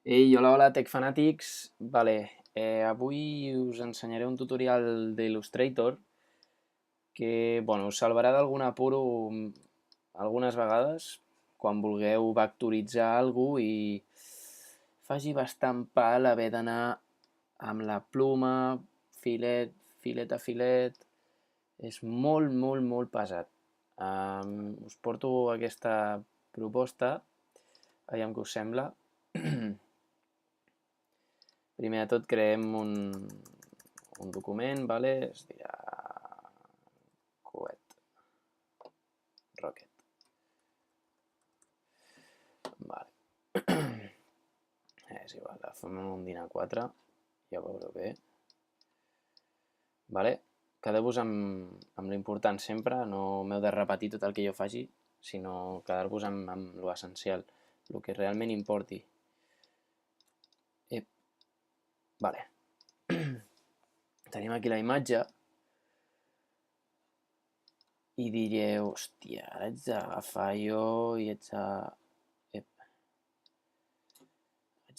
Ei, hola, hola, Tech Fanatics. Vale, avui us ensenyaré un tutorial d'Illustrator que, bueno, us salvarà d'algun apuro algunes vegades quan vulgueu vectoritzar alguna i faci bastant pal haver d'anar amb la pluma, filet, filet a filet. És molt, molt, molt pesat. Us porto aquesta proposta, aviam què us sembla. Primer de tot creem un document, vale? Es dirà coet, rocket. Vale. És igual, fem un din A4, ja ho veureu bé. Vale? Quedeu-vos amb l'important sempre, no m'heu de repetir tot el que jo faci, sinó quedar-vos amb lo essencial, el que realment importi. Vale. Tenim aquí la imatge i direu, hòstia, ara haig d'agafar jo i haig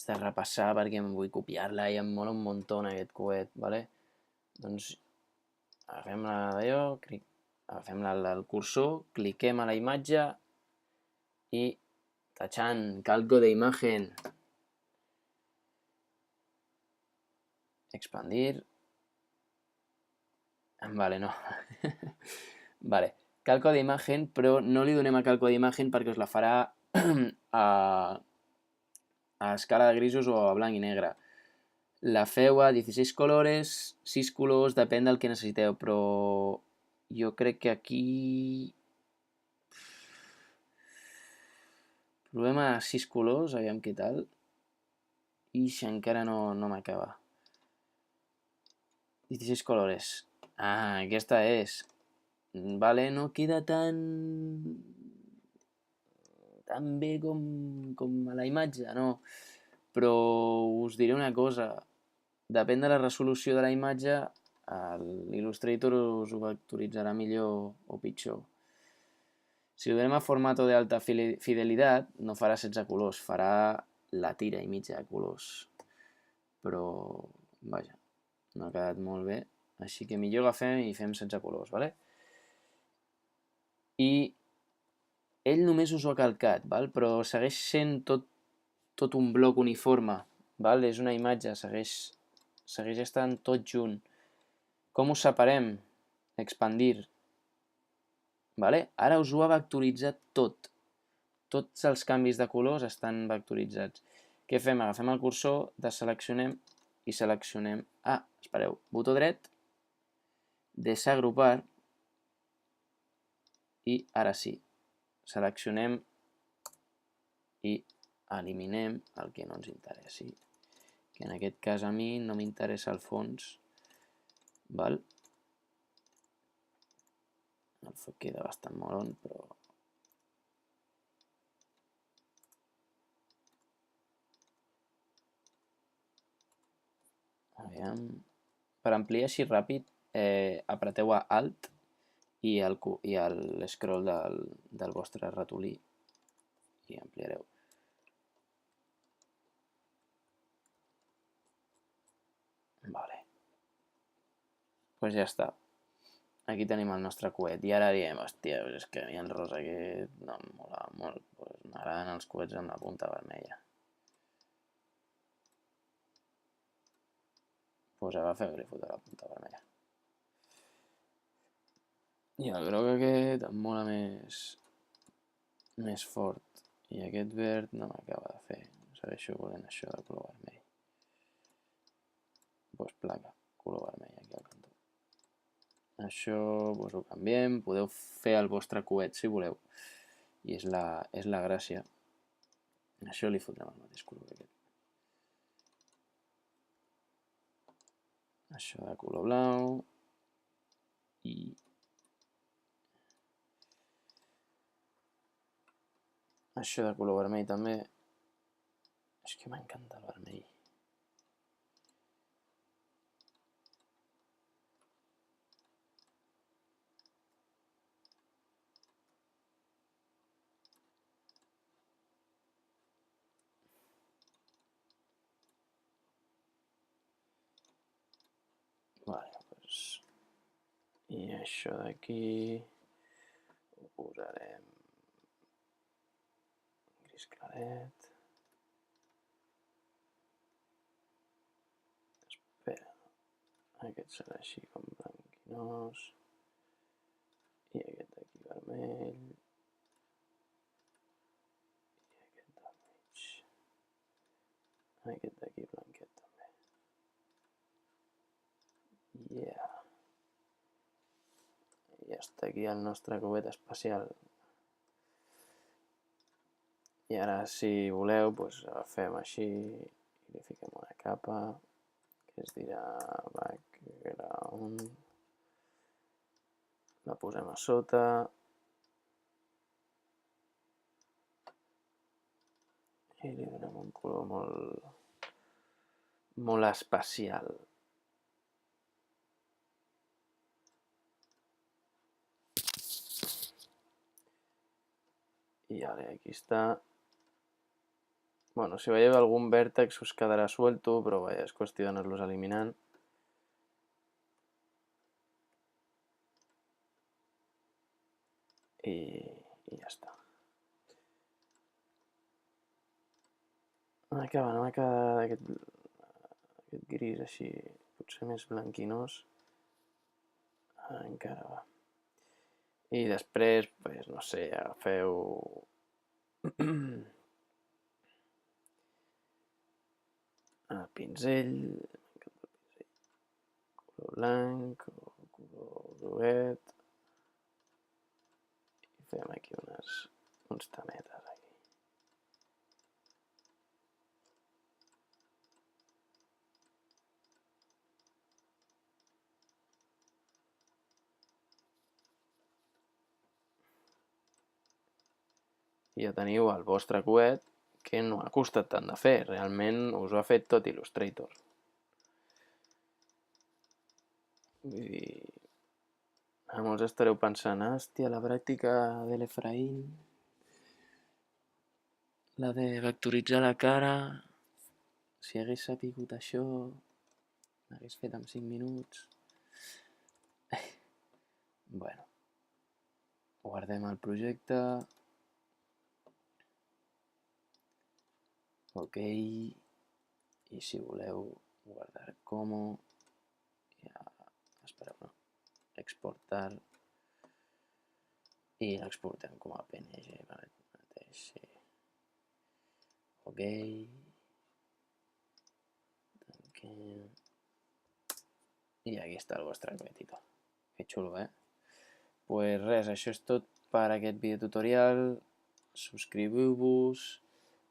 de repassar perquè em vull copiar-la i em mola un muntó aquest coet, ¿vale? Doncs agafem-la d'allò, agafem el cursor, cliquem a la imatge i tachant, calco de imagen, expandir, vale, no, vale, calco d'imagen, però no li donem a calco d'imagen perquè us la farà a escala de grisos o a blanc i negre. La feu a 16 colores, 6 colors, depèn del que necessiteu, però jo crec que aquí provem a 6 colors, aviam què tal. Ix, encara no m'acaba. 16 colores. Ah, aquesta és. Vale, no queda tan bé com a la imatge, no. Però us diré una cosa. Depèn de la resolució de la imatge, l'Illustrator us ho vectoritzarà millor o pitjor. Si ho donem a formato de alta fidelitat, no farà 16 colors, farà la tira i mitja de colors. Però, vaja, no ha quedat molt bé. Així que millor agafem i fem 16 colors, ¿vale? I ell només us ho ha calcat, ¿val? Però segueix sent tot un bloc uniforme, ¿val? És una imatge, segueix estant tot junt. Com ho separem? Expandir. Vale? Ara us ho ha vectoritzat tot. Tots els canvis de colors estan vectoritzats. Què fem? Agafem el cursor, deseleccionem i seleccionem... Ah, espereu, botó dret, desagrupar i ara sí, seleccionem i eliminem el que no ens interessi. Que en aquest cas a mi no m'interessa el fons, val? El foc queda bastant moron, però... Aviam... Per ampliar així ràpid, apreteu a Alt i l'escroll del vostre ratolí i ampliareu. Vale. Pues ja està. Aquí tenim el nostre coet. I ara diem, hòstia, és que a mi el rosa aquest no em mola molt. Pues m'agraden els coets amb la punta vermella. Pues agafeu i li fotrà la punta vermella. I el groc aquest em mola més fort. I aquest verd no m'acaba de fer. Segueixo volent això de color vermell. Pues placa, color vermell aquí al cantó. Això pues ho canviem. Podeu fer el vostre coet si voleu. I és la gràcia. Això li fotrem el mateix color que aquest. Això de color blau i això de color vermell també. És que m'encanta el vermell. I això d'aquí ho posarem gris claret. Espera, aquest serà així com blanquinós. I aquest d'aquí vermell. I aquest del mig. Aquest d'aquí blanquet també. Yeah. I ja està aquí el nostre coet espacial. I ara, si voleu, doncs agafem així i li fiquem una capa que es dirà background. La posem a sota. I li donem un color molt espacial. I ara aquí està. Bueno, si veieu algun vèrtex us quedarà suelto, però vaja, és qüestió d'anar-los eliminant. I ja està. No m'acaba aquest gris així, potser més blanquinós. Encara va. I després, pues, no sé, agafeu el pinzell, color blanc o color groguet, i fem aquí uns tametes aquí. I ja teniu el vostre coet, que no ha costat tant de fer, realment us ho ha fet tot Illustrator. Vull dir, molts estareu pensant, hòstia, la pràctica de l'Efraín, la de vectoritzar la cara, si hagués sapigut això, l'hagués fet en 5 minuts. Bueno, guardem el projecte. Ok, i si voleu guardar como, ja, espereu, no, exportar, i l'exportem com a PNG, mateix, sí. Ok, tanquem, i aquí està el vostre coetito. Que xulo, Pues res, això és tot per aquest videotutorial. Subscriviu-vos,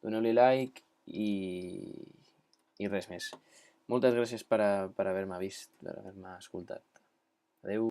doneu-li like i res més. Moltes gràcies per haver-me vist, per haver-me escoltat. Adeu.